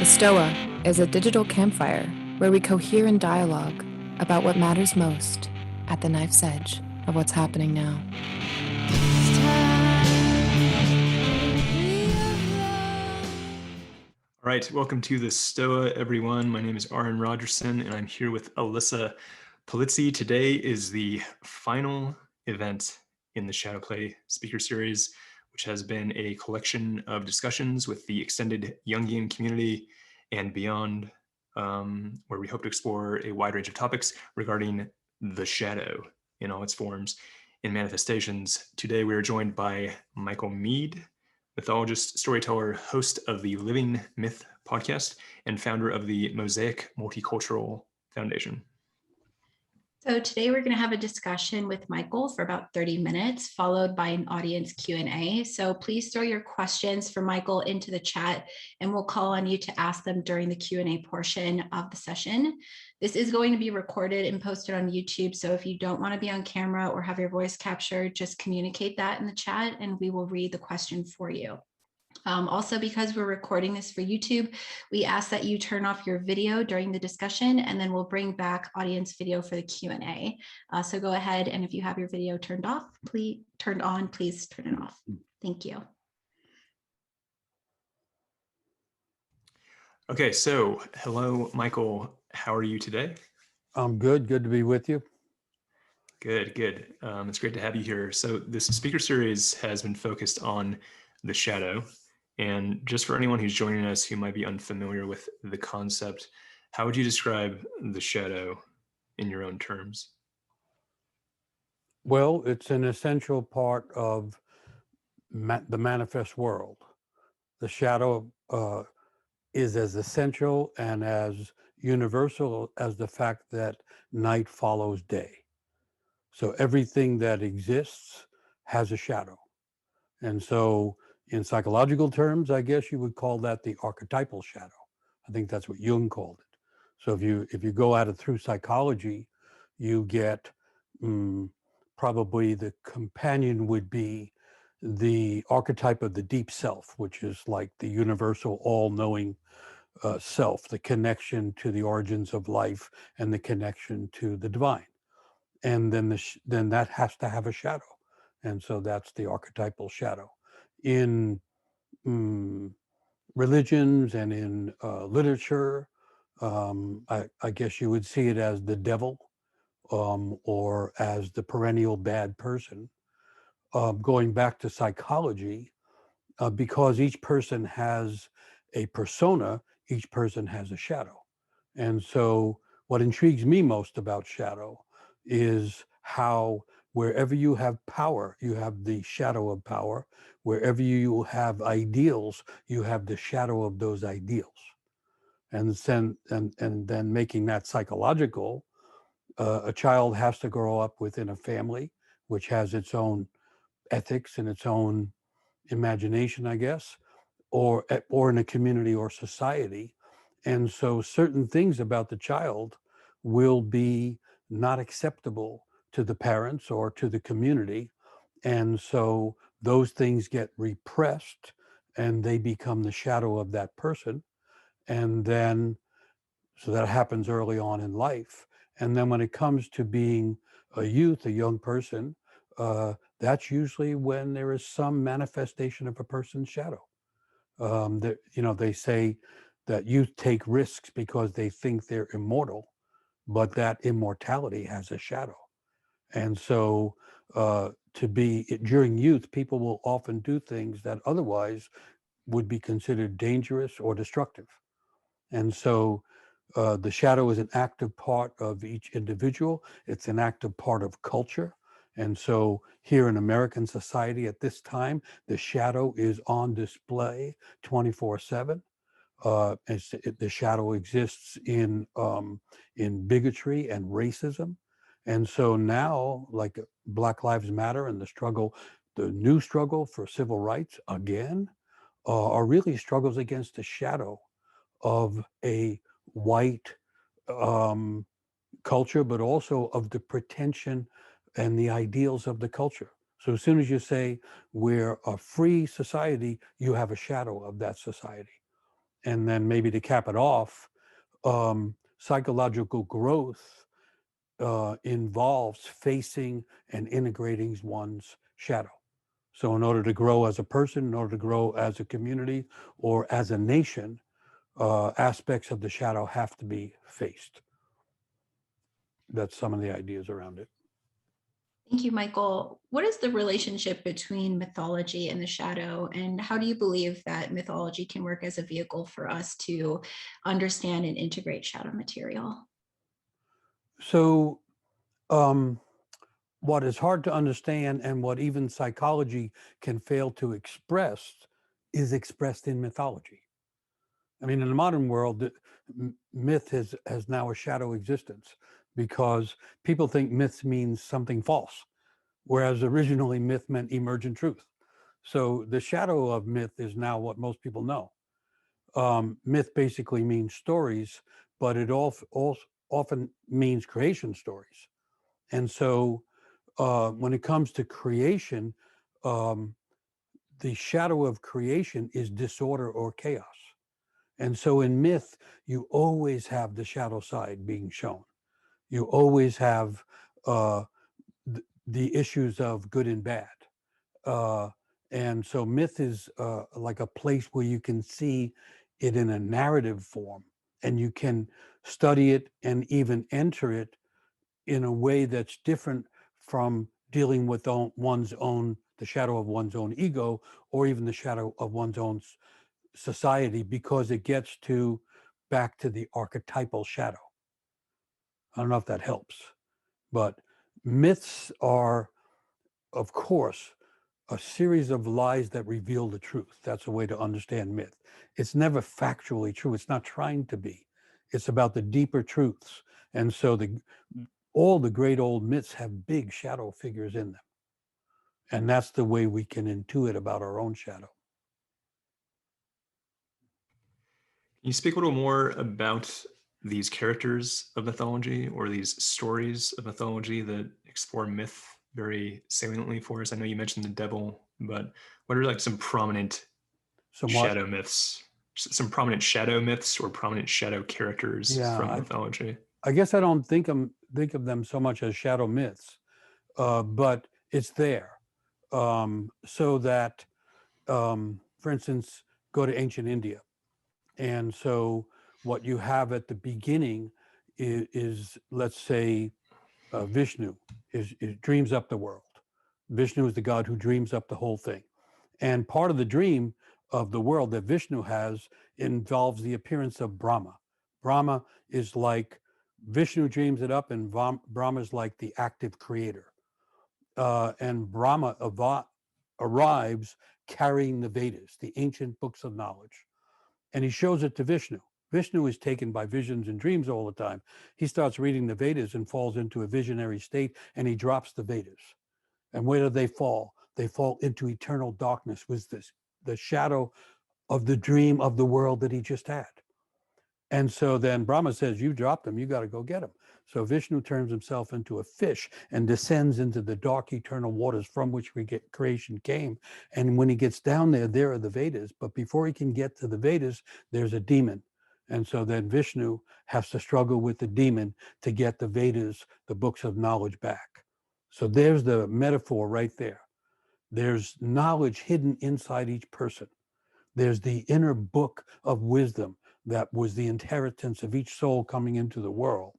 The Stoa is a digital campfire where we cohere in dialogue about what matters most at the knife's edge of what's happening now. All right, welcome to the Stoa, everyone. My name is Aaron Rogerson, and I'm here with Alyssa Polizzi. Today is the final event in the Shadowplay speaker series, which has been a collection of discussions with the extended Jungian community and beyond, where we hope to explore a wide range of topics regarding the shadow in all its forms and manifestations. Today, we are joined by Michael Meade, mythologist, storyteller, host of the Living Myth podcast, and founder of the Mosaic Multicultural Foundation. So today we're going to have a discussion with Michael for about 30 minutes, followed by an audience Q&A. So please throw your questions for Michael into the chat, and we'll call on you to ask them during the Q&A portion of the session. This is going to be recorded and posted on YouTube. So if you don't want to be on camera or have your voice captured, just communicate that in the chat and we will read the question for you. Also, because we're recording this for YouTube, we ask that you turn off your video during the discussion, and then we'll bring back audience video for the Q&A. So go ahead, and if you have your video turned on, please turn it off. Thank you. Okay, so hello, Michael. How are you today? I'm good. Good to be with you. Good. It's great to have you here. So this speaker series has been focused on the shadow. And just for anyone who's joining us who might be unfamiliar with the concept, how would you describe the shadow in your own terms? Well, it's an essential part of the manifest world. The shadow is as essential and as universal as the fact that night follows day. So everything that exists has a shadow. And so in psychological terms, I guess you would call that the archetypal shadow. I think that's what Jung called it. So if you go at it through psychology, you get probably the companion would be the archetype of the deep self, which is like the universal all-knowing self, the connection to the origins of life and the connection to the divine. And then that has to have a shadow. And so that's the archetypal shadow. In religions and in literature, I guess you would see it as the devil or as the perennial bad person. Going back to psychology, because each person has a persona, each person has a shadow. And so what intrigues me most about shadow is how wherever you have power, you have the shadow of power. Wherever you have ideals, you have the shadow of those ideals. And then making that psychological, a child has to grow up within a family which has its own ethics and its own imagination, I guess, or in a community or society. And so certain things about the child will be not acceptable to the parents or to the community. And so those things get repressed and they become the shadow of that person. And then, so that happens early on in life. And then when it comes to being a youth, a young person, that's usually when there is some manifestation of a person's shadow. They say that youth take risks because they think they're immortal, but that immortality has a shadow. And so during youth, people will often do things that otherwise would be considered dangerous or destructive. And so the shadow is an active part of each individual. It's an active part of culture. And so here in American society at this time, the shadow is on display 24/7. The shadow exists in bigotry and racism. And so now, like Black Lives Matter and the new struggle for civil rights again, are really struggles against the shadow of a white culture, but also of the pretension and the ideals of the culture. So as soon as you say we're a free society, you have a shadow of that society. And then maybe to cap it off, psychological growth involves facing and integrating one's shadow. So in order to grow as a person, in order to grow as a community or as a nation, aspects of the shadow have to be faced. That's some of the ideas around it. Thank you, Michael. What is the relationship between mythology and the shadow, and how do you believe that mythology can work as a vehicle for us to understand and integrate shadow material? So what is hard to understand and what even psychology can fail to express is expressed in mythology. I mean, in the modern world, myth has now a shadow existence because people think myths means something false, whereas originally myth meant emergent truth. So the shadow of myth is now what most people know. Myth basically means stories, but it often means creation stories. And so when it comes to creation, the shadow of creation is disorder or chaos. And so in myth, you always have the shadow side being shown. You always have the issues of good and bad. And so myth is like a place where you can see it in a narrative form, and you can study it and even enter it in a way that's different from dealing with one's own, the shadow of one's own ego, or even the shadow of one's own society, because it gets back to the archetypal shadow. I don't know if that helps, but myths are, of course, a series of lies that reveal the truth. That's a way to understand myth. It's never factually true. It's not trying to be. It's about the deeper truths. And so all the great old myths have big shadow figures in them. And that's the way we can intuit about our own shadow. Can you speak a little more about these characters of mythology or these stories of mythology that explore myth very saliently for us? I know you mentioned the devil, but what are like some prominent shadow myths? Some prominent shadow myths or prominent shadow characters from mythology? I guess I don't think of them so much as shadow myths, but it's there. So that, for instance, go to ancient India. And so what you have at the beginning is let's say, Vishnu is dreams up the world. Vishnu is the god who dreams up the whole thing. And part of the dream of the world that Vishnu has involves the appearance of Brahma. Brahma is like, Vishnu dreams it up, and Brahma is like the active creator. And Brahma arrives carrying the Vedas, the ancient books of knowledge. And he shows it to Vishnu. Vishnu is taken by visions and dreams all the time. He starts reading the Vedas and falls into a visionary state, and he drops the Vedas. And where do they fall? They fall into eternal darkness, with the shadow of the dream of the world that he just had. And so then Brahma says, you dropped them, you got to go get them. So Vishnu turns himself into a fish and descends into the dark eternal waters from which creation came. And when he gets down there are the Vedas. But before he can get to the Vedas, there's a demon. And so then Vishnu has to struggle with the demon to get the Vedas, the books of knowledge, back. So there's the metaphor right there. There's knowledge hidden inside each person. There's the inner book of wisdom that was the inheritance of each soul coming into the world.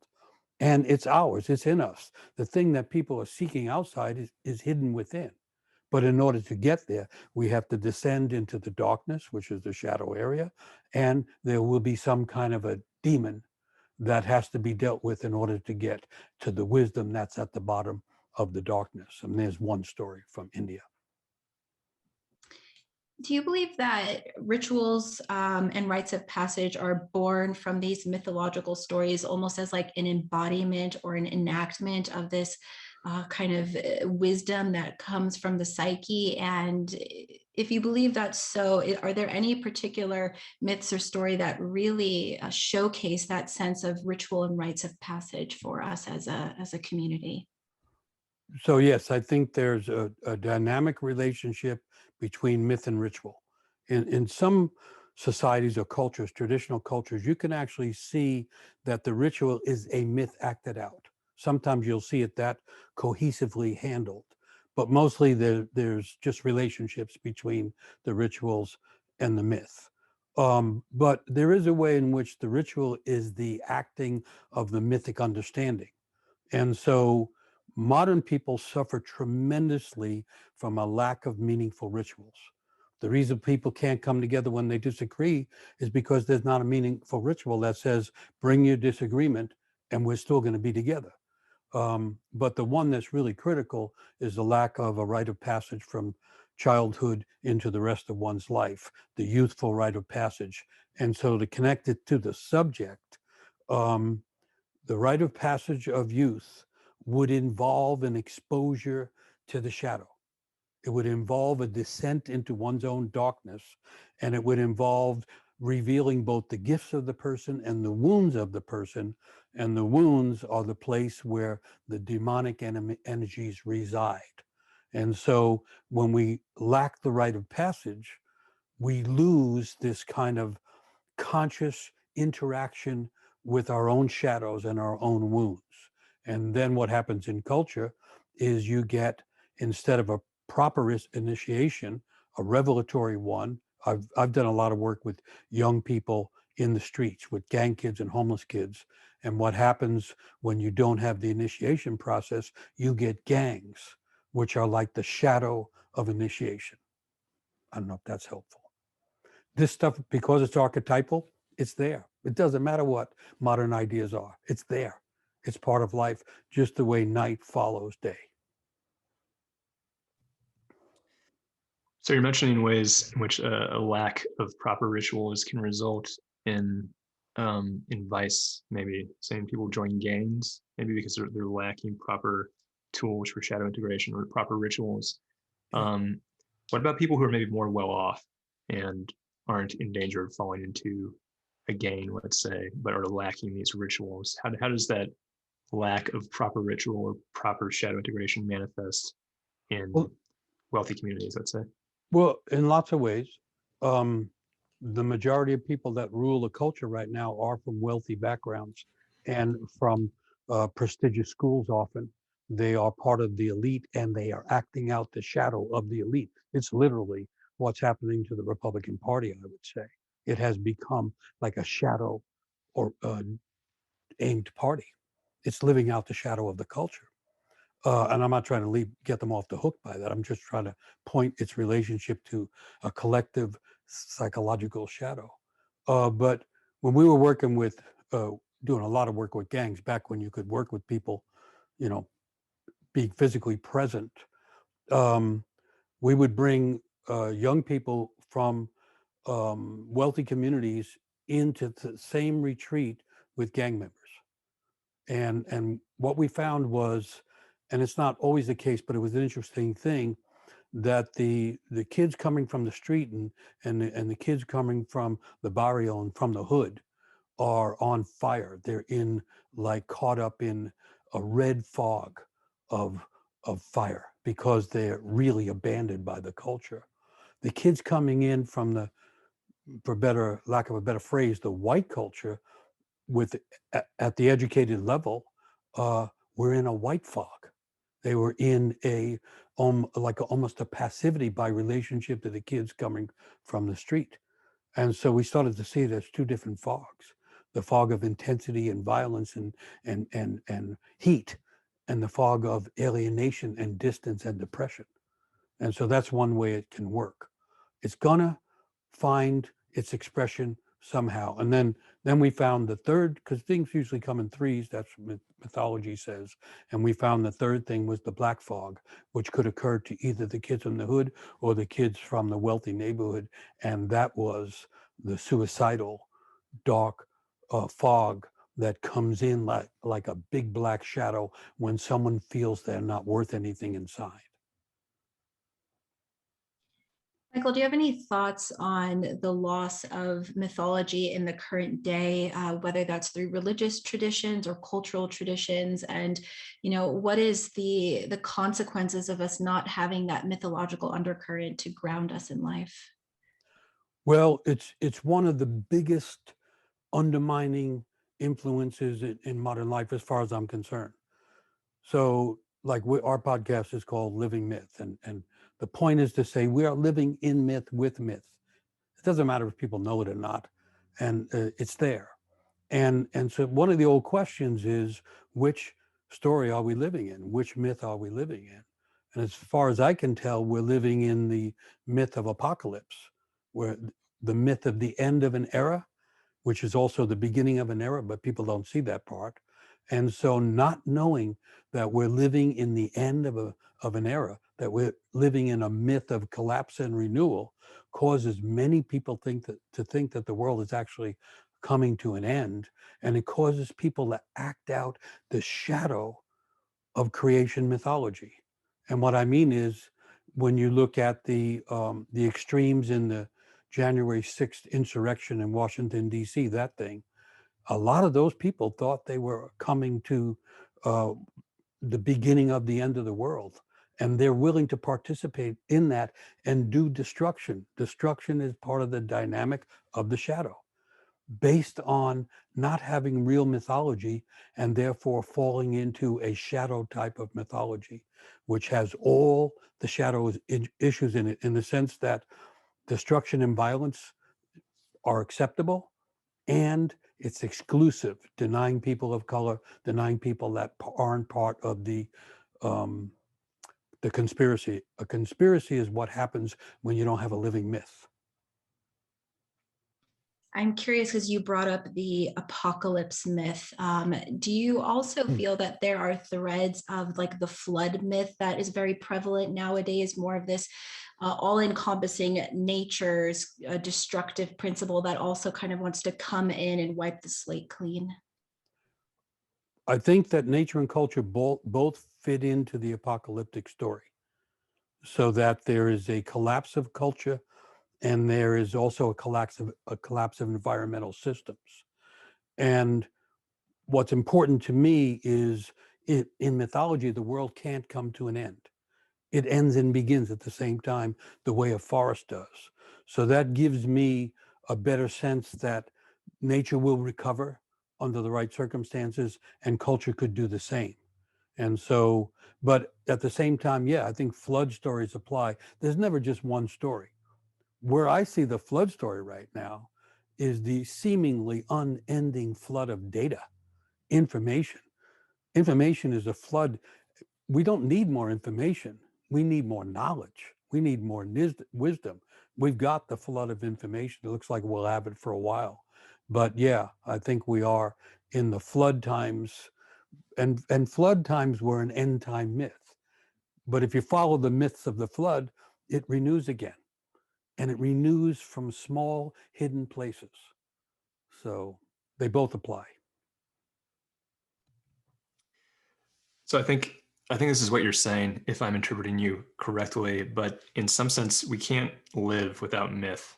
And it's ours, it's in us. The thing that people are seeking outside is hidden within. But in order to get there, we have to descend into the darkness, which is the shadow area, and there will be some kind of a demon that has to be dealt with in order to get to the wisdom that's at the bottom of the darkness. And there's one story from India. Do you believe that rituals and rites of passage are born from these mythological stories almost as like an embodiment or an enactment of this kind of wisdom that comes from the psyche? And if you believe that's so, are there any particular myths or story that really showcase that sense of ritual and rites of passage for us as a community? So yes, I think there's a dynamic relationship between myth and ritual. In some societies or cultures, traditional cultures, you can actually see that the ritual is a myth acted out. Sometimes you'll see it that cohesively handled, but mostly there's just relationships between the rituals and the myth. But there is a way in which the ritual is the acting of the mythic understanding. And so modern people suffer tremendously from a lack of meaningful rituals. The reason people can't come together when they disagree is because there's not a meaningful ritual that says, bring your disagreement and we're still going to be together. But the one that's really critical is the lack of a rite of passage from childhood into the rest of one's life, the youthful rite of passage. And so to connect it to the subject, the rite of passage of youth would involve an exposure to the shadow. It would involve a descent into one's own darkness, and it would involve revealing both the gifts of the person and the wounds of the person. And the wounds are the place where the demonic energies reside. And so when we lack the rite of passage, we lose this kind of conscious interaction with our own shadows and our own wounds. And then what happens in culture is you get, instead of a proper initiation, a revelatory one. I've done a lot of work with young people in the streets, with gang kids and homeless kids. And what happens when you don't have the initiation process, you get gangs, which are like the shadow of initiation. I don't know if that's helpful. This stuff, because it's archetypal, it's there. It doesn't matter what modern ideas are. It's there. It's part of life, just the way night follows day. So you're mentioning ways in which a lack of proper rituals can result in vice, maybe saying people join gangs, maybe because they're lacking proper tools for shadow integration or proper rituals. What about people who are maybe more well off and aren't in danger of falling into a gang, let's say, but are lacking these rituals? How does that lack of proper ritual or proper shadow integration manifest in wealthy communities, let's say? Well, in lots of ways. The majority of people that rule the culture right now are from wealthy backgrounds and from prestigious schools often. They are part of the elite and they are acting out the shadow of the elite. It's literally what's happening to the Republican Party, I would say. It has become like a shadow or aimed party. It's living out the shadow of the culture. And I'm not trying to get them off the hook by that. I'm just trying to point its relationship to a collective psychological shadow. But when we were working with, doing a lot of work with gangs back when you could work with people, you know, being physically present, we would bring young people from wealthy communities into the same retreat with gang members. And what we found was, and it's not always the case, but it was an interesting thing, that the kids coming from the street and the kids coming from the barrio and from the hood are on fire. They're caught up in a red fog of fire because they're really abandoned by the culture. The kids coming in from for lack of a better phrase, the white culture, at the educated level, were in a white fog. They were in almost a passivity by relationship to the kids coming from the street. And so we started to see it as two different fogs: the fog of intensity and violence and heat, and the fog of alienation and distance and depression. And so that's one way it can work. It's gonna find its expression somehow. And then we found the third, because things usually come in threes, that's what mythology says. And we found the third thing was the black fog, which could occur to either the kids from the hood or the kids from the wealthy neighborhood. And that was the suicidal dark fog that comes in like a big black shadow when someone feels they're not worth anything inside. Michael, do you have any thoughts on the loss of mythology in the current day, whether that's through religious traditions or cultural traditions? And, what is the consequences of us not having that mythological undercurrent to ground us in life? Well, it's one of the biggest undermining influences in modern life as far as I'm concerned. So like our podcast is called Living Myth, and the point is to say we are living in myth with myth. It doesn't matter if people know it or not, and it's there. And so one of the old questions is, which story are we living in? Which myth are we living in? And as far as I can tell, we're living in the myth of apocalypse, where the myth of the end of an era, which is also the beginning of an era, but people don't see that part. And so not knowing that we're living in the end of an era, that we're living in a myth of collapse and renewal, causes many people to think that the world is actually coming to an end. And it causes people to act out the shadow of creation mythology. And what I mean is, when you look at the extremes in the January 6th insurrection in Washington, D.C., that thing, a lot of those people thought they were coming to uh, the beginning of the end of the world. And they're willing to participate in that and do destruction. Destruction is part of the dynamic of the shadow, based on not having real mythology and therefore falling into a shadow type of mythology, which has all the shadow issues in it, in the sense that destruction and violence are acceptable, and it's exclusive, denying people of color, denying people that aren't part of um, the conspiracy. A conspiracy is what happens when you don't have a living myth. I'm curious because you brought up the apocalypse myth. Do you also feel that there are threads of like the flood myth that is very prevalent nowadays, more of this all-encompassing nature's destructive principle that also kind of wants to come in and wipe the slate clean? I think that nature and culture both fit into the apocalyptic story, so that there is a collapse of culture and there is also a collapse of environmental systems. And what's important to me is, in mythology, the world can't come to an end. It ends and begins at the same time, the way a forest does. So that gives me a better sense that nature will recover under the right circumstances, and culture could do the same. And so, but at the same time, yeah, I think flood stories apply. There's never just one story. Where I see the flood story right now is the seemingly unending flood of data, information. Information is a flood. We don't need more information. We need more knowledge. We need more wisdom. We've got the flood of information. It looks like we'll have it for a while. But yeah, I think we are in the flood times, and flood times were an end time myth. But if you follow the myths of the flood, it renews again. And it renews from small hidden places. So they both apply. So I think this is what you're saying, if I'm interpreting you correctly, but in some sense, we can't live without myth,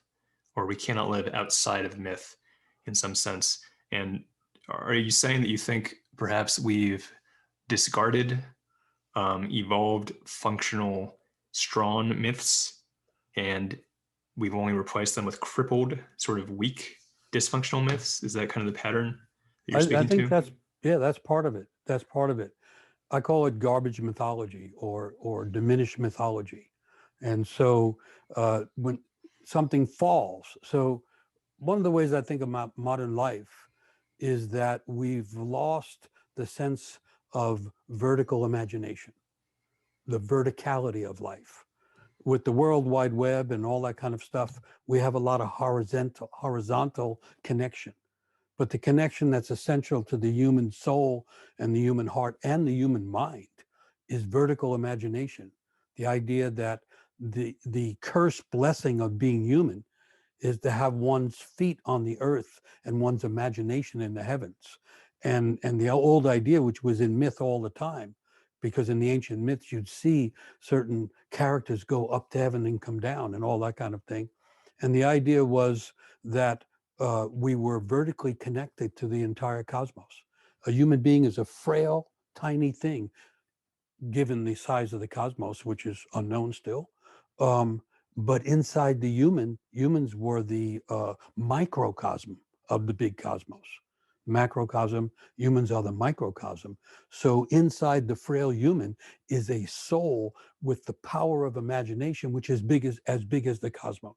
or we cannot live outside of myth in some sense. And are you saying that you think perhaps we've discarded evolved functional strong myths, and we've only replaced them with crippled, sort of weak, dysfunctional myths? Is that kind of the pattern that you're I speaking think to? that's part of it. That's part of it. I call it garbage mythology, or diminished mythology. And so when something falls, so one of the ways I think about modern life is that we've lost the sense of vertical imagination, the verticality of life. With the World Wide Web and all that kind of stuff, we have a lot of horizontal connection. But the connection that's essential to the human soul and the human heart and the human mind is vertical imagination. The idea that the cursed blessing of being human is to have one's feet on the earth and one's imagination in the heavens. And the old idea, which was in myth all the time, because in the ancient myths, you'd see certain characters go up to heaven and come down and all that kind of thing. And the idea was that we were vertically connected to the entire cosmos. A human being is a frail, tiny thing, given the size of the cosmos, which is unknown still. But inside the humans were the microcosm of the big cosmos. Macrocosm, humans are the microcosm. So inside the frail human is a soul with the power of imagination, which is as big as the cosmos.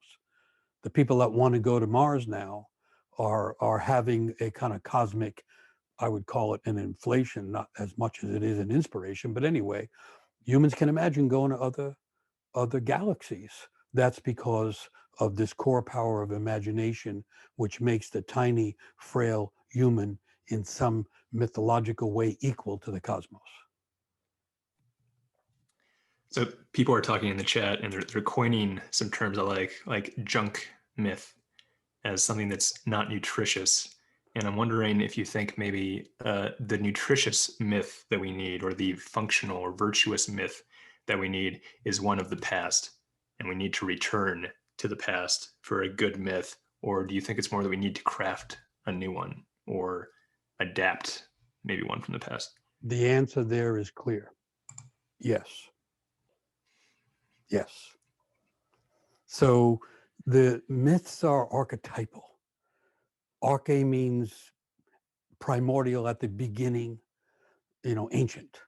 The people that want to go to Mars now are having a kind of cosmic, I would call it an inflation, not as much as it is an inspiration, but anyway, humans can imagine going to other galaxies. That's because of this core power of imagination, which makes the tiny, frail human in some mythological way equal to the cosmos. So people are talking in the chat and they're coining some terms I like junk myth as something that's not nutritious. And I'm wondering if you think maybe the nutritious myth that we need, or the functional or virtuous myth that we need, is one of the past, and we need to return to the past for a good myth? Or do you think it's more that we need to craft a new one or adapt maybe one from the past? The answer there is clear. Yes. Yes. So the myths are archetypal. Arche means primordial, at the beginning, ancient.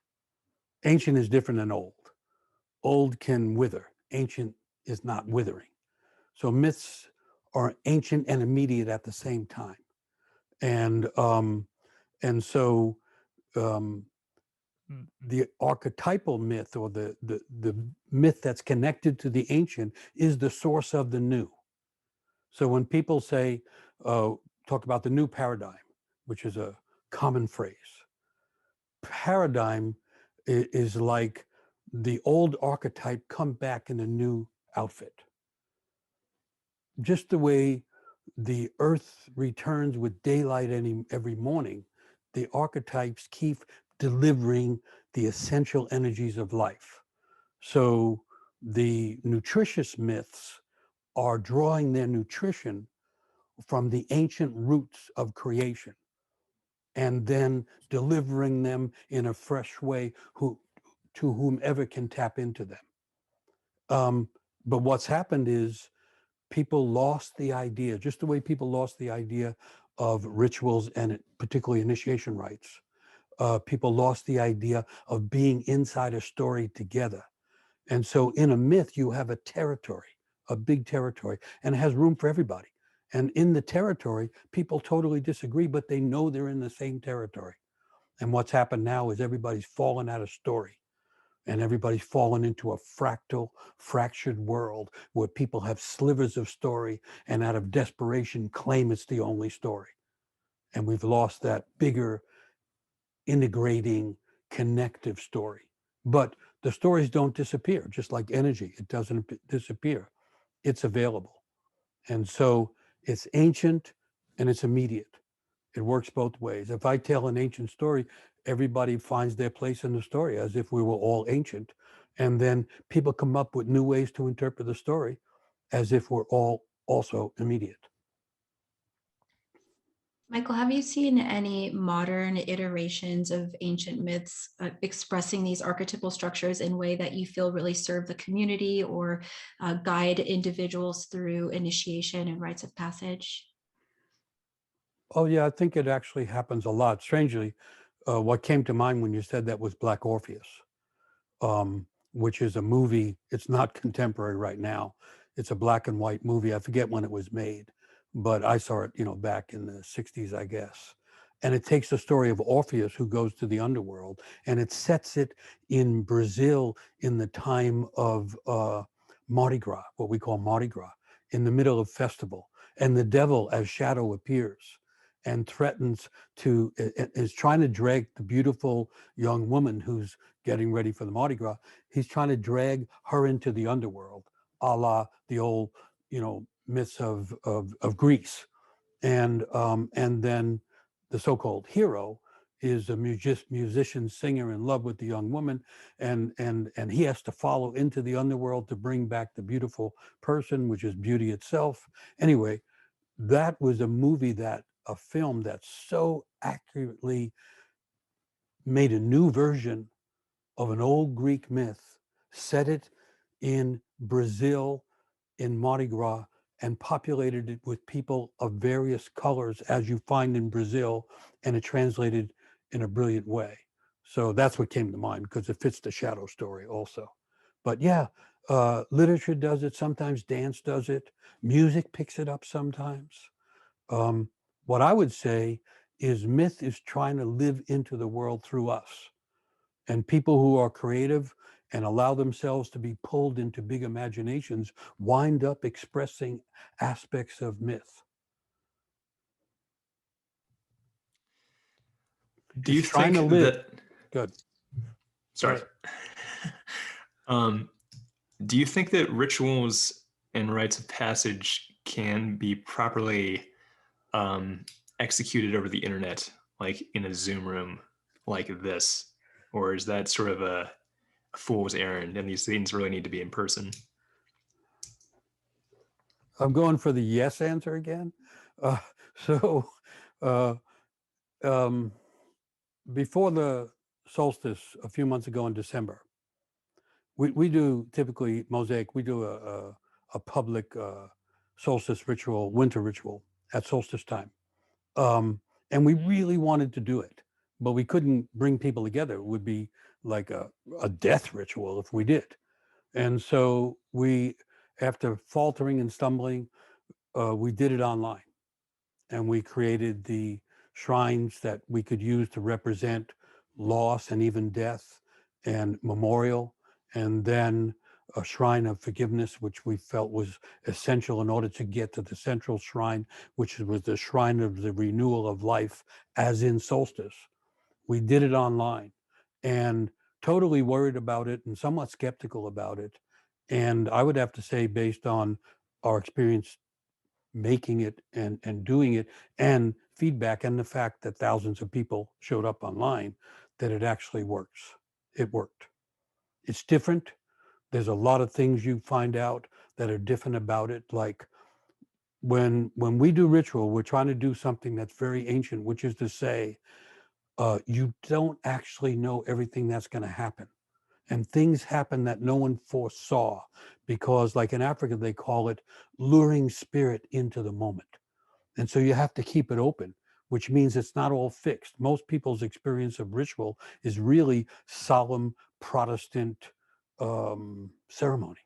Ancient is different than old. Old can wither. Ancient is not withering. So myths are ancient and immediate at the same time. And so the archetypal myth, or the myth that's connected to the ancient, is the source of the new. So when people say, talk about the new paradigm, which is a common phrase, paradigm is like the old archetype come back in a new outfit. Just the way the earth returns with daylight every morning, the archetypes keep delivering the essential energies of life. So the nutritious myths are drawing their nutrition from the ancient roots of creation and then delivering them in a fresh way to whomever can tap into them. But what's happened is people lost the idea, just the way people lost the idea of rituals and particularly initiation rites. People lost the idea of being inside a story together. And so in a myth, you have a territory, a big territory, and it has room for everybody. And in the territory, people totally disagree, but they know they're in the same territory. And what's happened now is everybody's fallen out of story. And everybody's fallen into a fractal, fractured world where people have slivers of story and out of desperation claim it's the only story. And we've lost that bigger, integrating, connective story. But the stories don't disappear, just like energy. It doesn't disappear. It's available. And so it's ancient and it's immediate. It works both ways. If I tell an ancient story, everybody finds their place in the story as if we were all ancient. And then people come up with new ways to interpret the story as if we're all also immediate. Michael, have you seen any modern iterations of ancient myths expressing these archetypal structures in a way that you feel really serve the community or guide individuals through initiation and rites of passage? Oh, yeah, I think it actually happens a lot. Strangely, what came to mind when you said that was Black Orpheus, which is a movie. It's not contemporary right now. It's a black and white movie. I forget when it was made, but I saw it, back in the 60s, I guess. And it takes the story of Orpheus, who goes to the underworld, and it sets it in Brazil in the time of Mardi Gras, what we call Mardi Gras, in the middle of festival. And the devil as shadow appears and threatens is trying to drag the beautiful young woman who's getting ready for the Mardi Gras. He's trying to drag her into the underworld, a la the old, myths of Greece. And then the so-called hero is a musician, singer in love with the young woman, and he has to follow into the underworld to bring back the beautiful person, which is beauty itself. Anyway, that was a film that so accurately made a new version of an old Greek myth, set it in Brazil in Mardi Gras and populated it with people of various colors, as you find in Brazil, and it translated in a brilliant way. So that's what came to mind, because it fits the shadow story also. But yeah, literature does it, sometimes dance does it, music picks it up sometimes. What I would say is myth is trying to live into the world through us. And people who are creative and allow themselves to be pulled into big imaginations wind up expressing aspects of myth. Do you It's trying think to live. that? Good. Sorry. Do you think that rituals and rites of passage can be properly executed over the internet, like in a Zoom room like this? Or is that sort of a fool's errand and these things really need to be in person? I'm going for the yes answer again. So uh, um, before the solstice a few months ago in December, we do typically Mosaic, we do a public solstice ritual, winter ritual at solstice time. And we really wanted to do it, but we couldn't bring people together. It would be like a death ritual if we did. And so we, after faltering and stumbling, we did it online. And we created the shrines that we could use to represent loss and even death and memorial. And then a shrine of forgiveness, which we felt was essential in order to get to the central shrine, which was the shrine of the renewal of life, as in solstice. We did it online and totally worried about it and somewhat skeptical about it. And I would have to say, based on our experience making it and doing it, and feedback, and the fact that thousands of people showed up online, that it actually works. It worked. It's different. There's a lot of things you find out that are different about it. Like when we do ritual, we're trying to do something that's very ancient, which is to say, you don't actually know everything that's going to happen. And things happen that no one foresaw, because like in Africa, they call it luring spirit into the moment. And so you have to keep it open, which means it's not all fixed. Most people's experience of ritual is really solemn Protestant ceremony.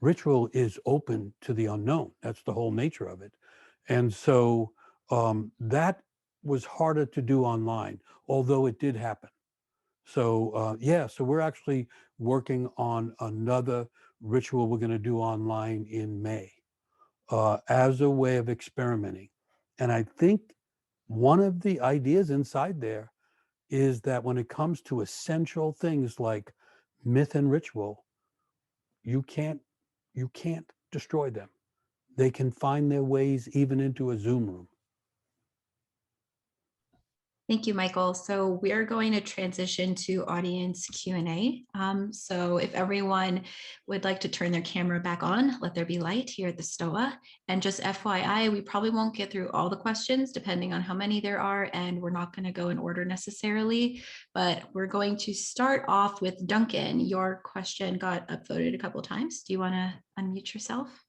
Ritual is open to the unknown. That's the whole nature of it. And so that was harder to do online, although it did happen. So yeah, so we're actually working on another ritual we're going to do online in May as a way of experimenting. And I think one of the ideas inside there is that when it comes to essential things like myth and ritual, you can't destroy them. They can find their ways even into a Zoom room. Thank you, Michael. So we're going to transition to audience Q&A. So if everyone would like to turn their camera back on, let there be light here at the Stoa. And just FYI, we probably won't get through all the questions depending on how many there are, and we're not going to go in order necessarily, but we're going to start off with Duncan. Your question got upvoted a couple of times. Do you want to unmute yourself?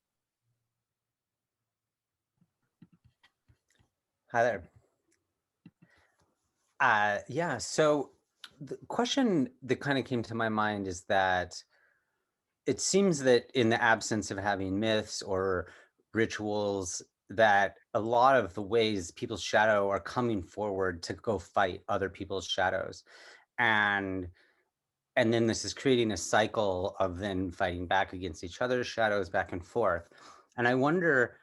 Hi there. Yeah, so the question that kind of came to my mind is that it seems that in the absence of having myths or rituals, that a lot of the ways people's shadow are coming forward to go fight other people's shadows. And then this is creating a cycle of then fighting back against each other's shadows back and forth. And I wonder,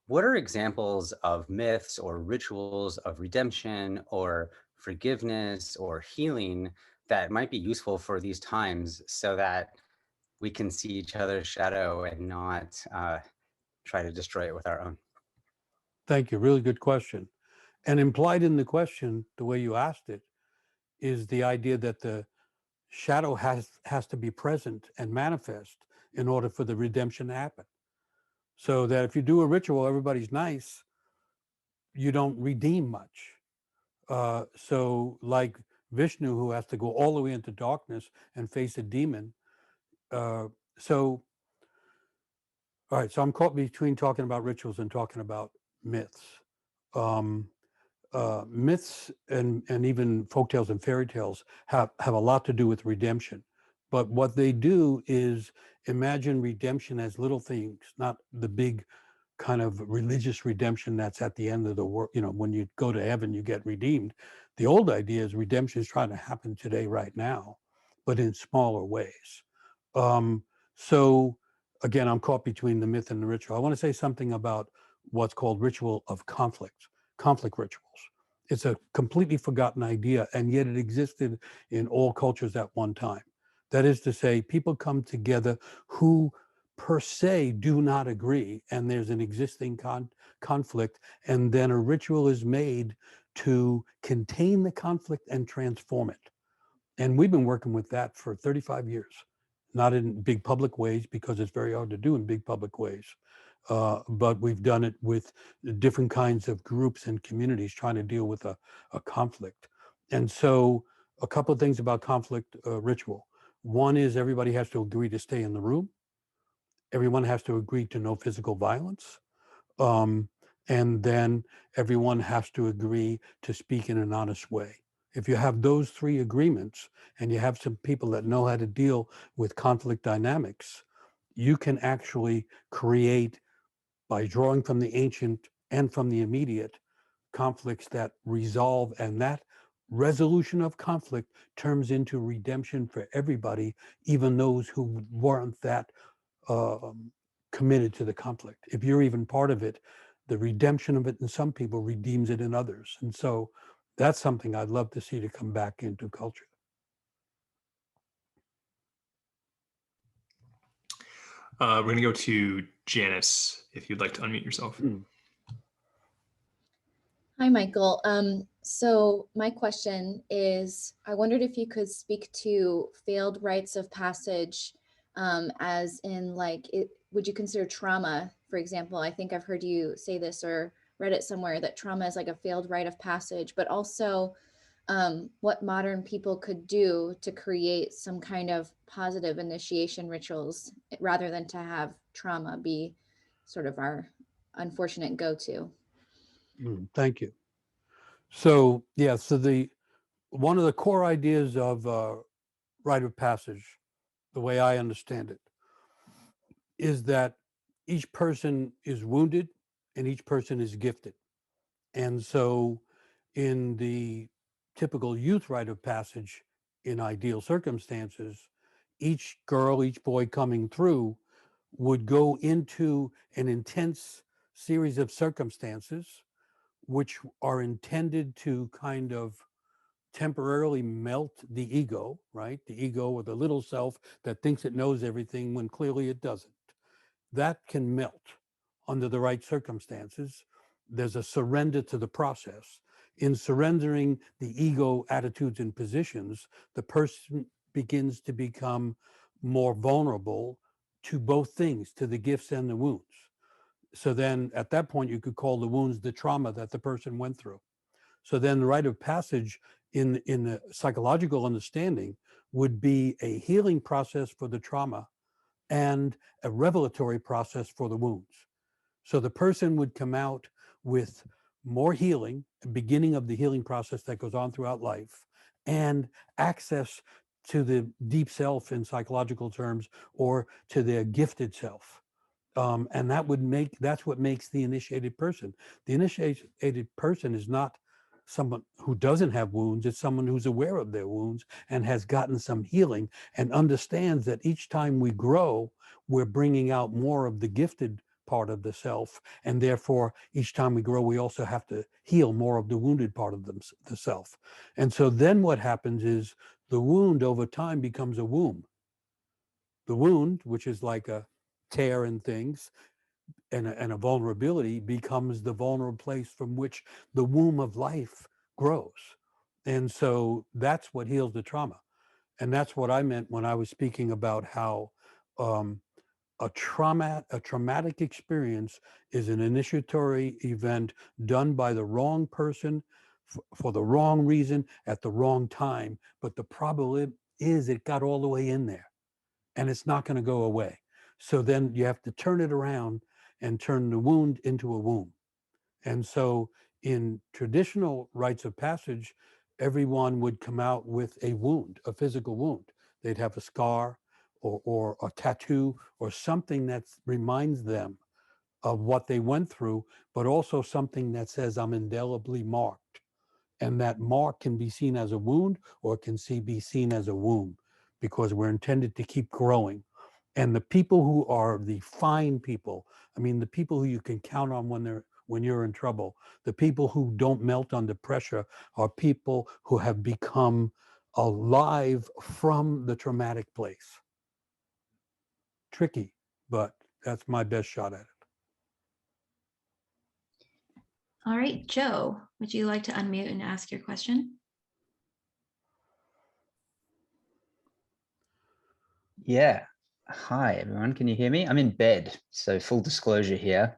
what are examples of myths or rituals of redemption or forgiveness or healing that might be useful for these times, so that we can see each other's shadow and not try to destroy it with our own? Thank you. Really good question. And implied in the question, the way you asked it, is the idea that the shadow has to be present and manifest in order for the redemption to happen. So that if you do a ritual, everybody's nice, you don't redeem much. So like Vishnu, who has to go all the way into darkness and face a demon. So All right, so I'm caught between talking about rituals and talking about myths. Um, Myths and even folktales and fairy tales have a lot to do with redemption. But what they do is imagine redemption as little things, not the big kind of religious redemption that's at the end of the world. You know, when you go to heaven, you get redeemed. The old idea is redemption is trying to happen today, right now, but in smaller ways. Um, so again, I'm caught between the myth and the ritual. I want to say something about what's called ritual of conflict rituals. It's a completely forgotten idea, and yet it existed in all cultures at one time. That is to say, people come together who per se do not agree, and there's an existing conflict, and then a ritual is made to contain the conflict and transform it. And we've been working with that for 35 years, not in big public ways because it's very hard to do in big public ways. But we've done it with different kinds of groups and communities trying to deal with a conflict. And so a couple of things about conflict ritual. One is everybody has to agree to stay in the room. Everyone has to agree to no physical violence. Um, and then everyone has to agree to speak in an honest way. If you have those three agreements and you have some people that know how to deal with conflict dynamics, you can actually create, by drawing from the ancient and from the immediate, conflicts that resolve, and that resolution of conflict turns into redemption for everybody, even those who weren't that um, committed to the conflict. If you're even part of it, the redemption of it in some people redeems it in others. And so that's something I'd love to see to come back into culture. We're going to go to Janice, if you'd like to unmute yourself. Hi, Michael. So my question is, I wondered if you could speak to failed rites of passage, as in would you consider trauma, for example? I think I've heard you say this or read it somewhere that trauma is like a failed rite of passage, but also what modern people could do to create some kind of positive initiation rituals rather than to have trauma be sort of our unfortunate go-to. Thank you. So yeah, so one of the core ideas of rite of passage, the way I understand it, is that each person is wounded and each person is gifted. And so in the typical youth rite of passage, in ideal circumstances, each girl, each boy coming through would go into an intense series of circumstances which are intended to kind of temporarily melt the ego, right? The ego or the little self that thinks it knows everything when clearly it doesn't. That can melt under the right circumstances. There's a surrender to the process. In surrendering the ego attitudes and positions, the person begins to become more vulnerable to both things, to the gifts and the wounds. So then at that point, you could call the wounds the trauma that the person went through. So then the rite of passage in the psychological understanding would be a healing process for the trauma and a revelatory process for the wounds. So the person would come out with more healing, a beginning of the healing process that goes on throughout life, and access to the deep self in psychological terms, or to their gifted self. And that's what makes the initiated person. The initiated person is not someone who doesn't have wounds. It's someone who's aware of their wounds and has gotten some healing and understands that each time we grow, we're bringing out more of the gifted part of the self. And therefore, each time we grow, we also have to heal more of the wounded part of the self. And so then what happens is the wound over time becomes a womb. The wound, which is like a tear in things, and a vulnerability, becomes the vulnerable place from which the womb of life grows. And so that's what heals the trauma. And that's what I meant when I was speaking about how a traumatic experience is an initiatory event done by the wrong person for the wrong reason at the wrong time. But the problem is it got all the way in there and it's not going to go away. So then you have to turn it around and turn the wound into a womb. And so in traditional rites of passage, everyone would come out with a wound, a physical wound. They'd have a scar or a tattoo or something that reminds them of what they went through, but also something that says, I'm indelibly marked. And that mark can be seen as a wound or it can be seen as a womb, because we're intended to keep growing. And the people who are the fine people, I mean, the people who you can count on when you're in trouble, the people who don't melt under pressure, are people who have become alive from the traumatic place. Tricky, but that's my best shot at it. All right, Joe, would you like to unmute and ask your question? Yeah. Hi, everyone. Can you hear me? I'm in bed, so full disclosure here.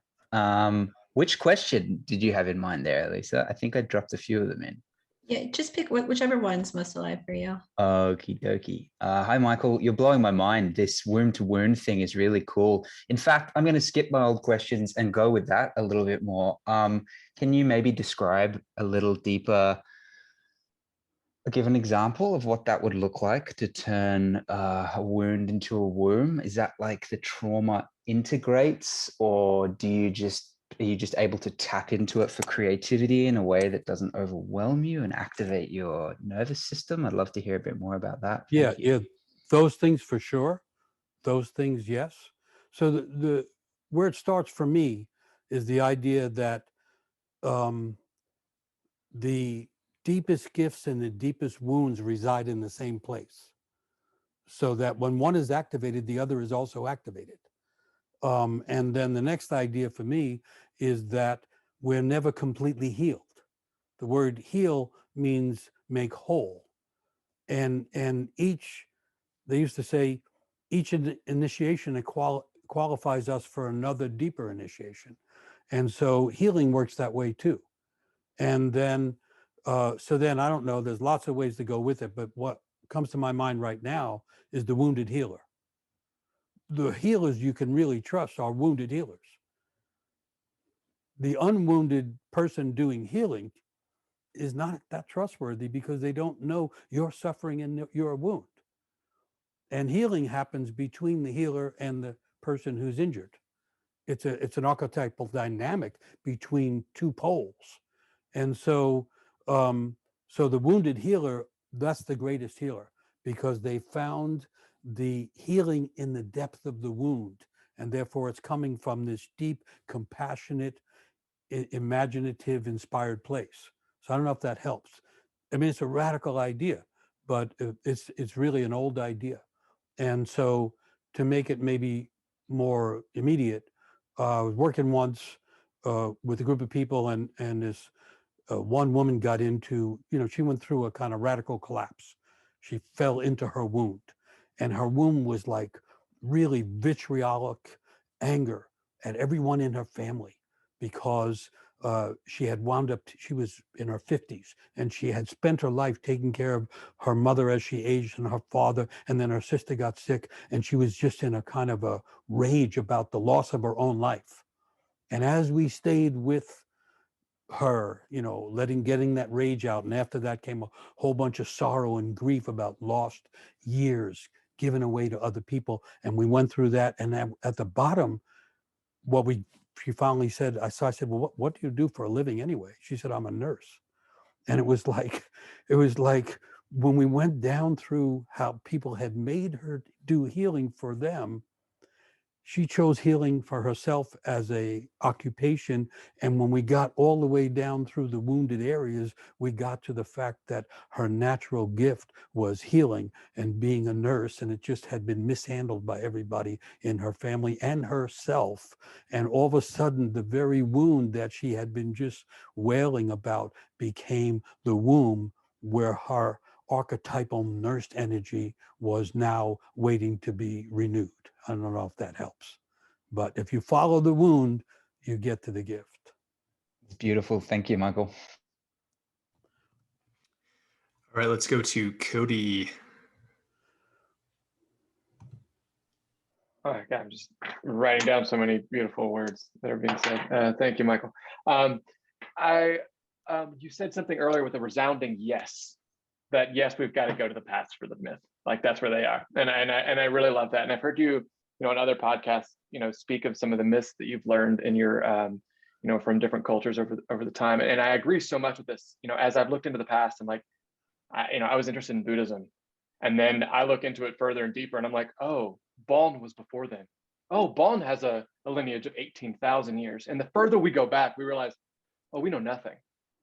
Which question did you have in mind there, Lisa? I think I dropped a few of them in. Yeah, just pick whichever one's most alive for you. Okie dokie. Hi, Michael. You're blowing my mind. This womb to wound thing is really cool. In fact, I'm going to skip my old questions and go with that a little bit more. Can you maybe describe a little deeper, give an example of what that would look like to turn a wound into a womb? Is that like the trauma integrates, or are you just able to tap into it for creativity in a way that doesn't overwhelm you and activate your nervous system? I'd love to hear a bit more about that. Thank you. Yeah, those things for sure. Those things, yes. So the where it starts for me is the idea that the deepest gifts and the deepest wounds reside in the same place. So that when one is activated, the other is also activated. And then the next idea for me is that we're never completely healed. The word heal means make whole. And each, they used to say, each initiation qualifies us for another deeper initiation. And so healing works that way too. And then, so then I don't know, there's lots of ways to go with it, but what comes to my mind right now is the wounded healer. The healers you can really trust are wounded healers. The unwounded person doing healing is not that trustworthy because they don't know your suffering and your wound. And healing happens between the healer and the person who's injured. It's an archetypal dynamic between two poles. And so, so the wounded healer, that's the greatest healer, because they found the healing in the depth of the wound. And therefore it's coming from this deep, compassionate, imaginative, inspired place. So I don't know if that helps. I mean, it's a radical idea, but it's really an old idea. And so to make it maybe more immediate, I was working once with a group of people, and this one woman got into, she went through a kind of radical collapse. She fell into her wound, and her wound was like really vitriolic anger at everyone in her family, because she had wound up, she was in her 50s, and she had spent her life taking care of her mother as she aged and her father, and then her sister got sick, and she was just in a kind of a rage about the loss of her own life. And as we stayed with her, getting that rage out, and after that came a whole bunch of sorrow and grief about lost years given away to other people, and we went through that. And at the bottom, she finally said, I said, well, what do you do for a living anyway? She said, I'm a nurse. And it was like when we went down through how people had made her do healing for them, she chose healing for herself as a occupation. And when we got all the way down through the wounded areas, we got to the fact that her natural gift was healing and being a nurse, and it just had been mishandled by everybody in her family and herself. And all of a sudden, the very wound that she had been just wailing about became the womb where her archetypal nursed energy was now waiting to be renewed. I don't know if that helps, but if you follow the wound, you get to the gift. It's beautiful. Thank you, Michael. All right, let's go to Cody. Oh my God, I'm just writing down so many beautiful words that are being said. Thank you, Michael. You said something earlier with a resounding yes, that yes, we've got to go to the past for the myth. Like that's where they are. And I really love that. And I've heard you, on other podcasts, speak of some of the myths that you've learned in your, from different cultures over the time. And I agree so much with this, as I've looked into the past and like, I was interested in Buddhism. And then I look into it further and deeper and I'm like, oh, Bon was before then. Oh, Bon has a lineage of 18,000 years. And the further we go back, we realize, oh, we know nothing.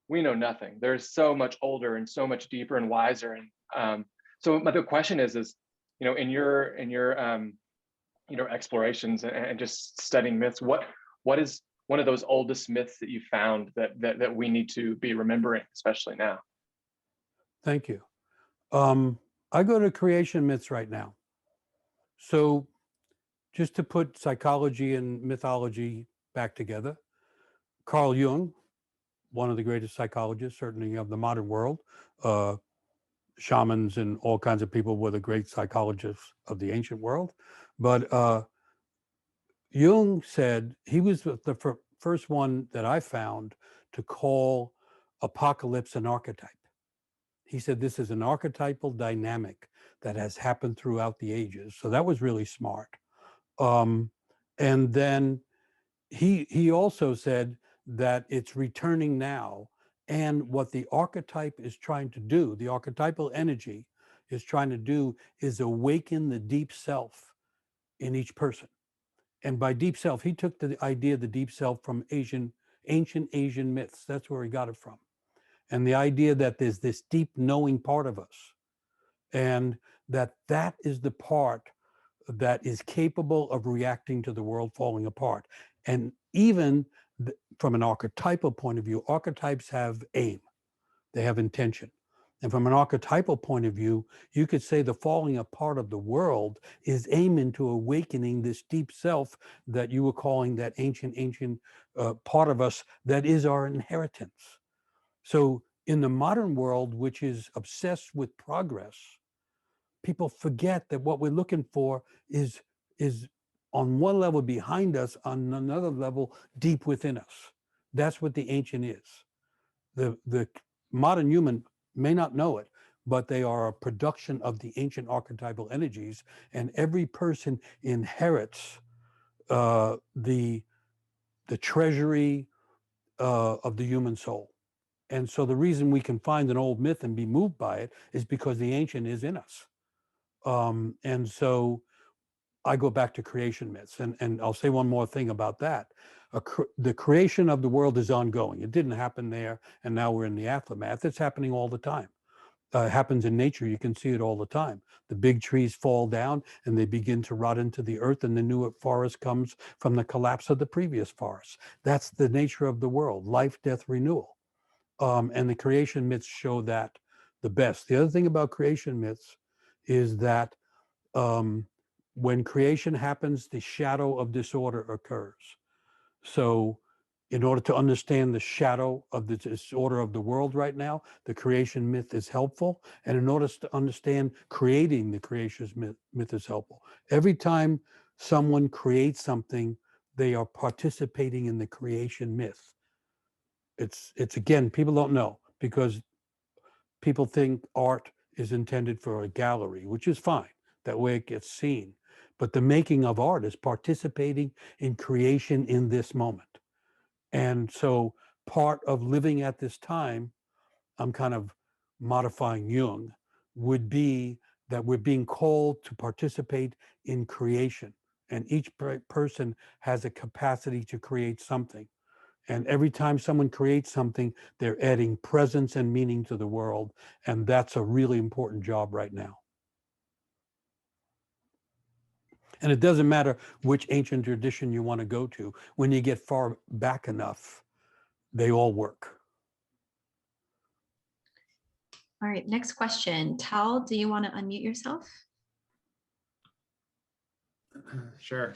We know nothing. There's so much older and so much deeper and wiser. And so the question is, in your explorations and just studying myths, what is one of those oldest myths that you found that we need to be remembering, especially now? Thank you. I go to creation myths right now. So just to put psychology and mythology back together, Carl Jung, one of the greatest psychologists, certainly of the modern world, shamans and all kinds of people were the great psychologists of the ancient world. But Jung said he was the first one that I found to call apocalypse an archetype. He said this is an archetypal dynamic that has happened throughout the ages. So that was really smart. And then he also said that it's returning now. And what the archetype is trying to do, the archetypal energy is trying to do, is awaken the deep self in each person. And by deep self, he took the idea of the deep self from ancient Asian myths. That's where he got it from. And the idea that there's this deep knowing part of us, and that is the part that is capable of reacting to the world falling apart. And even from an archetypal point of view, archetypes have aim, they have intention. And from an archetypal point of view, you could say the falling apart of the world is aiming to awakening this deep self that you were calling that ancient part of us that is our inheritance. So in the modern world, which is obsessed with progress, people forget that what we're looking for is on one level behind us, on another level deep within us. That's what the ancient is. The modern human may not know it, but they are a production of the ancient archetypal energies, and every person inherits the treasury of the human soul. And so the reason we can find an old myth and be moved by it is because the ancient is in us. And so I go back to creation myths. And I'll say one more thing about that. The creation of the world is ongoing. It didn't happen there, and now we're in the aftermath. It's happening all the time. It happens in nature. You can see it all the time. The big trees fall down and they begin to rot into the earth, and the new forest comes from the collapse of the previous forest. That's the nature of the world, life, death, renewal. And the creation myths show that the best. The other thing about creation myths is that when creation happens, the shadow of disorder occurs. So in order to understand the shadow of the disorder of the world right now, the creation myth is helpful. And in order to understand creating the creation myth is helpful. Every time someone creates something, they are participating in the creation myth. It's again, people don't know, because people think art is intended for a gallery, which is fine. That way it gets seen. But the making of art is participating in creation in this moment. And so part of living at this time, I'm kind of modifying Jung, would be that we're being called to participate in creation. And each person has a capacity to create something. And every time someone creates something, they're adding presence and meaning to the world. And that's a really important job right now. And it doesn't matter which ancient tradition you want to go to. When you get far back enough, they all work. All right, next question. Tal, do you want to unmute yourself? Sure.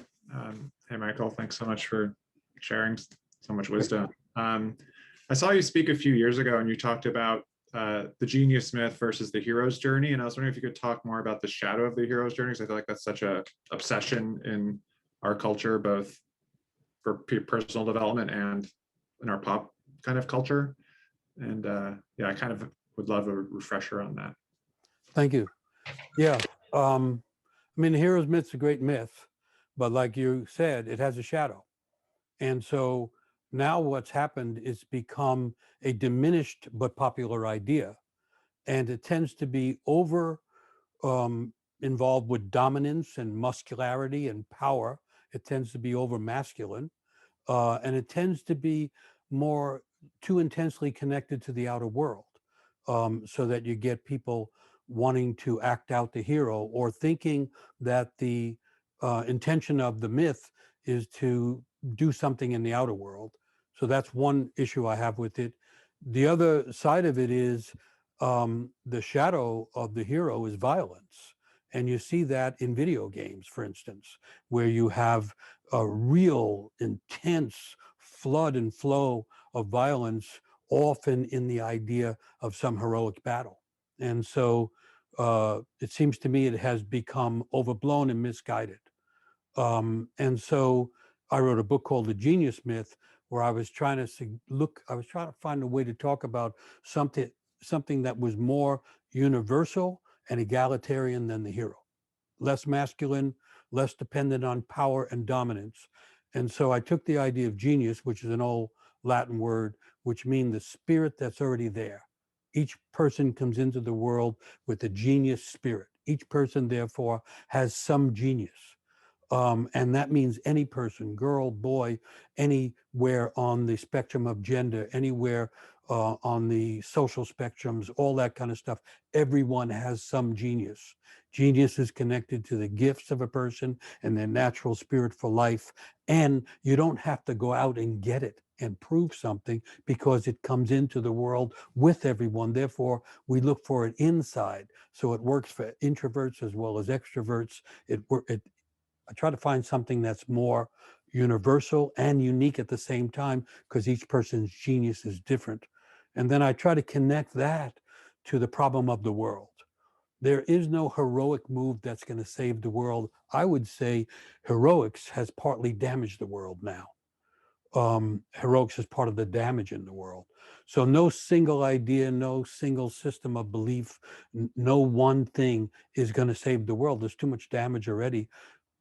Hey, Michael, thanks so much for sharing so much wisdom. I saw you speak a few years ago, and you talked about the genius myth versus the hero's journey. And I was wondering if you could talk more about the shadow of the hero's journey, because I feel like that's such a obsession in our culture, both for personal development and in our pop kind of culture. And yeah, I kind of would love a refresher on that. Thank you. Yeah. I mean, the hero's myth's a great myth, but like you said, it has a shadow. And so now what's happened is become a diminished but popular idea. And it tends to be over involved with dominance and muscularity and power. It tends to be over masculine. And it tends to be more too intensely connected to the outer world, so that you get people wanting to act out the hero or thinking that the intention of the myth is to do something in the outer world. So that's one issue I have with it. The other side of it is the shadow of the hero is violence. And you see that in video games, for instance, where you have a real intense flood and flow of violence, often in the idea of some heroic battle. And so it seems to me it has become overblown and misguided. And so I wrote a book called The Genius Myth, where I was trying to find a way to talk about something that was more universal and egalitarian than the hero, less masculine, less dependent on power and dominance. And so I took the idea of genius, which is an old Latin word, which means the spirit that's already there. Each person comes into the world with a genius spirit. Each person, therefore, has some genius. And that means any person, girl, boy, anywhere on the spectrum of gender, anywhere on the social spectrums, all that kind of stuff. Everyone has some genius. Genius is connected to the gifts of a person and their natural spirit for life. And you don't have to go out and get it and prove something, because it comes into the world with everyone. Therefore, we look for it inside. So it works for introverts as well as extroverts. I try to find something that's more universal and unique at the same time, because each person's genius is different. And then I try to connect that to the problem of the world. There is no heroic move that's going to save the world. I would say heroics has partly damaged the world now. Heroics is part of the damage in the world. So no single idea, no single system of belief, no one thing is going to save the world. There's too much damage already.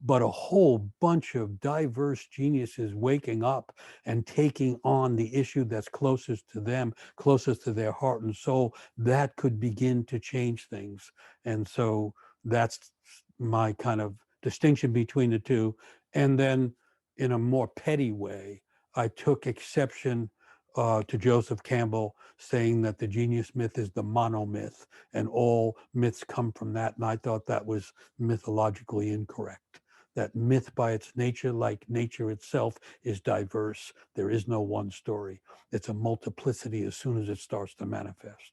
But a whole bunch of diverse geniuses waking up and taking on the issue that's closest to them, closest to their heart and soul, that could begin to change things. And so that's my kind of distinction between the two. And then in a more petty way, I took exception to Joseph Campbell saying that the genius myth is the monomyth and all myths come from that. And I thought that was mythologically incorrect. That myth by its nature, like nature itself, is diverse. There is no one story. It's a multiplicity as soon as it starts to manifest.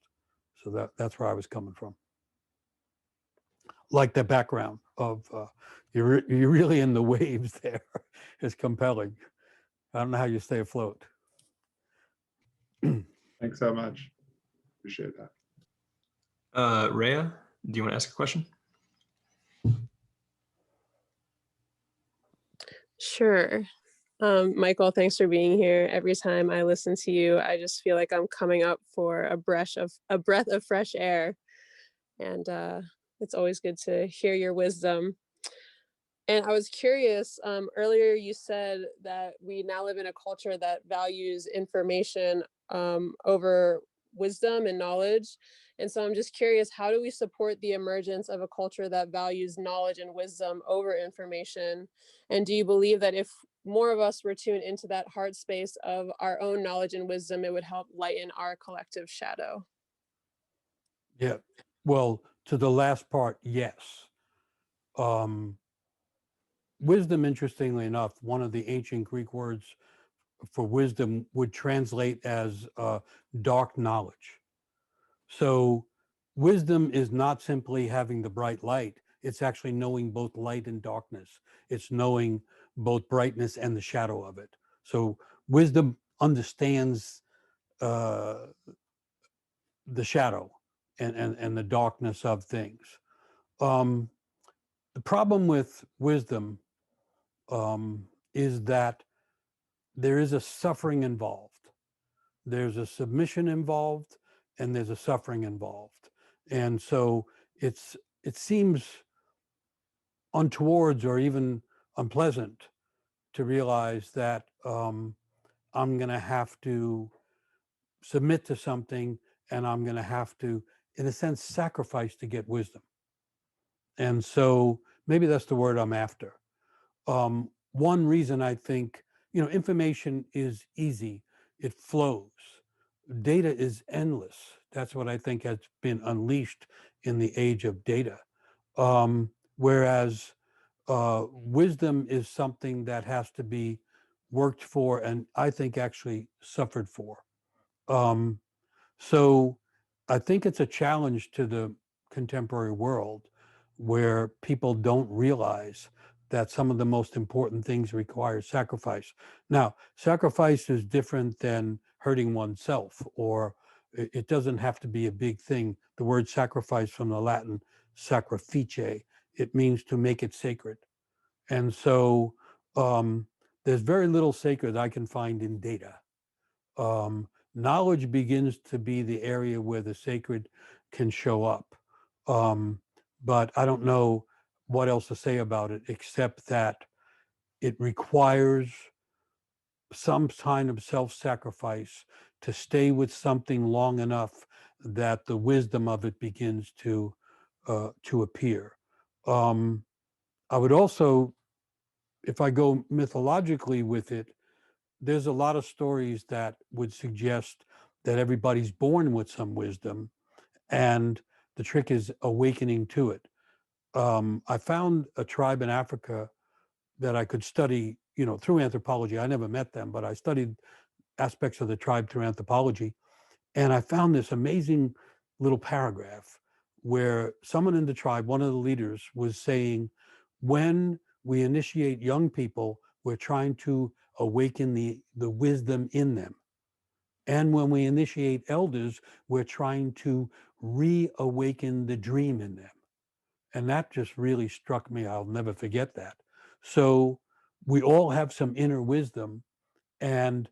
So that's where I was coming from. Like the background of you're really in the waves there is compelling. I don't know how you stay afloat. Thanks so much. Appreciate that. Rhea, do you want to ask a question? Sure. Michael, thanks for being here. Every time I listen to you, I just feel like I'm coming up for a breath of fresh air. And it's always good to hear your wisdom. And I was curious, earlier you said that we now live in a culture that values information over wisdom and knowledge. And so I'm just curious, how do we support the emergence of a culture that values knowledge and wisdom over information? And do you believe that if more of us were tuned into that heart space of our own knowledge and wisdom, it would help lighten our collective shadow? Yeah, well, to the last part, yes. Wisdom, interestingly enough, one of the ancient Greek words for wisdom would translate as dark knowledge. So wisdom is not simply having the bright light. It's actually knowing both light and darkness. It's knowing both brightness and the shadow of it. So wisdom understands the shadow and the darkness of things. The problem with wisdom is that there is a suffering involved. There's a submission involved, and there's a suffering involved. And so it seems untowards or even unpleasant to realize that I'm going to have to submit to something, and I'm going to have to, in a sense, sacrifice to get wisdom. And so maybe that's the word I'm after. One reason I think, information is easy, it flows. Data is endless. That's what I think has been unleashed in the age of data. Whereas wisdom is something that has to be worked for, and I think actually suffered for. So I think it's a challenge to the contemporary world where people don't realize that some of the most important things require sacrifice. Now, sacrifice is different than hurting oneself, or it doesn't have to be a big thing. The word sacrifice from the Latin sacrifice, it means to make it sacred. And so there's very little sacred I can find in data. Knowledge begins to be the area where the sacred can show up. But I don't know what else to say about it, except that it requires some kind of self-sacrifice to stay with something long enough that the wisdom of it begins to appear. I would also, if I go mythologically with it, there's a lot of stories that would suggest that everybody's born with some wisdom, and the trick is awakening to it. I found a tribe in Africa that I could study, through anthropology. I never met them, but I studied aspects of the tribe through anthropology. And I found this amazing little paragraph where someone in the tribe, one of the leaders, was saying, when we initiate young people, we're trying to awaken the wisdom in them. And when we initiate elders, we're trying to reawaken the dream in them. And that just really struck me. I'll never forget that. So we all have some inner wisdom. And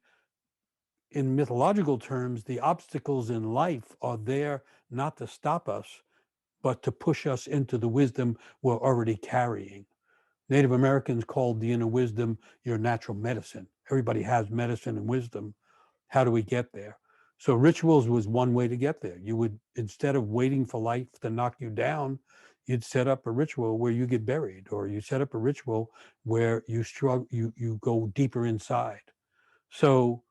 in mythological terms, the obstacles in life are there not to stop us, but to push us into the wisdom we're already carrying. Native Americans called the inner wisdom your natural medicine. Everybody has medicine and wisdom. How do we get there? So rituals was one way to get there. You would, instead of waiting for life to knock you down, you'd set up a ritual where you get buried, or you set up a ritual where you struggle, you go deeper inside. So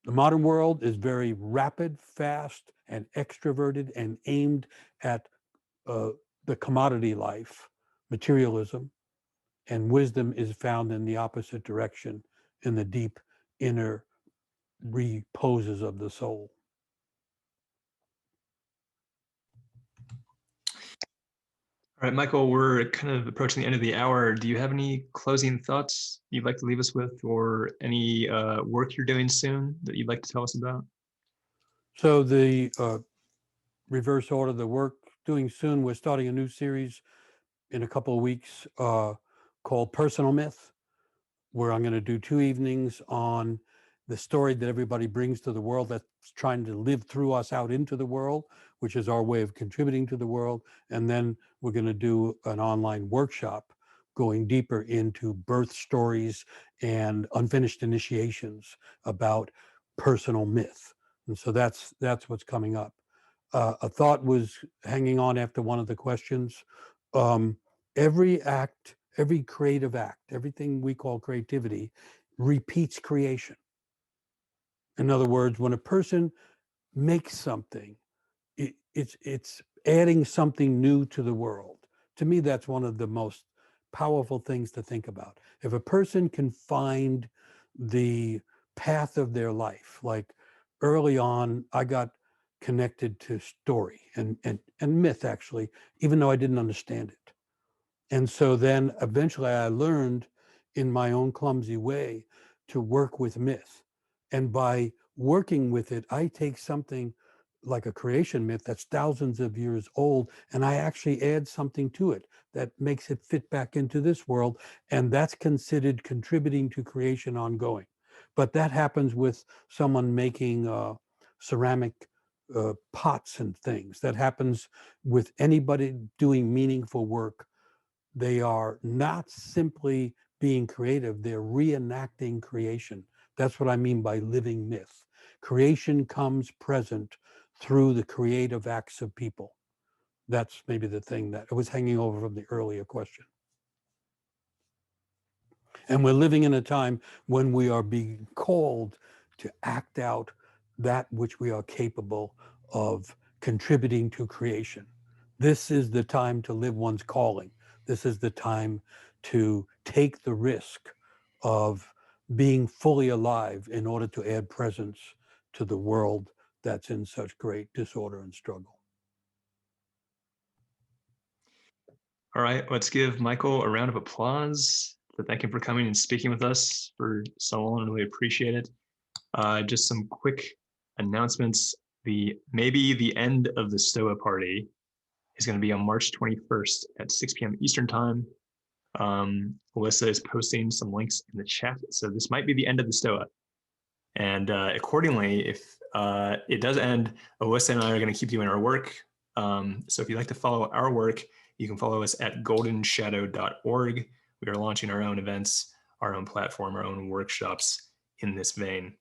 the modern world is very rapid, fast, and extroverted, and aimed at the commodity life, materialism, and wisdom is found in the opposite direction, in the deep inner reposes of the soul. All right, Michael, we're kind of approaching the end of the hour. Do you have any closing thoughts you'd like to leave us with, or any work you're doing soon that you'd like to tell us about? So the reverse order, the work doing soon, we're starting a new series in a couple of weeks called Personal Myth, where I'm going to do 2 evenings on the story that everybody brings to the world that's trying to live through us out into the world, which is our way of contributing to the world. And then we're going to do an online workshop going deeper into birth stories and unfinished initiations about personal myth. And so that's what's coming up. A thought was hanging on after one of the questions. Every act, every creative act, everything we call creativity repeats creation. In other words, when a person makes something, it's adding something new to the world. To me, that's one of the most powerful things to think about. If a person can find the path of their life, like early on, I got connected to story and myth, actually, even though I didn't understand it. And so then eventually I learned in my own clumsy way to work with myth. And by working with it, I take something like a creation myth that's thousands of years old, and I actually add something to it that makes it fit back into this world, and that's considered contributing to creation ongoing. But that happens with someone making ceramic pots and things. That happens with anybody doing meaningful work. They are not simply being creative, they're reenacting creation. That's what I mean by living myth. Creation comes present through the creative acts of people. That's maybe the thing that was hanging over from the earlier question. And we're living in a time when we are being called to act out that which we are capable of contributing to creation. This is the time to live one's calling. This is the time to take the risk of being fully alive in order to add presence to the world that's in such great disorder and struggle. All right, let's give Michael a round of applause to thank him for coming and speaking with us for so long. I really appreciate it. Just some quick announcements. Maybe the end of the Stoa party is going to be on March 21st at 6 p.m. Eastern time. Alyssa is posting some links in the chat, so this might be the end of the Stoa. And accordingly, if it does end, Alyssa and I are going to keep doing our work. So if you'd like to follow our work, you can follow us at goldenshadow.org. We are launching our own events, our own platform, our own workshops in this vein.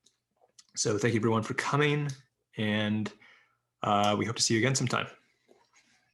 So thank you everyone for coming, and we hope to see you again sometime.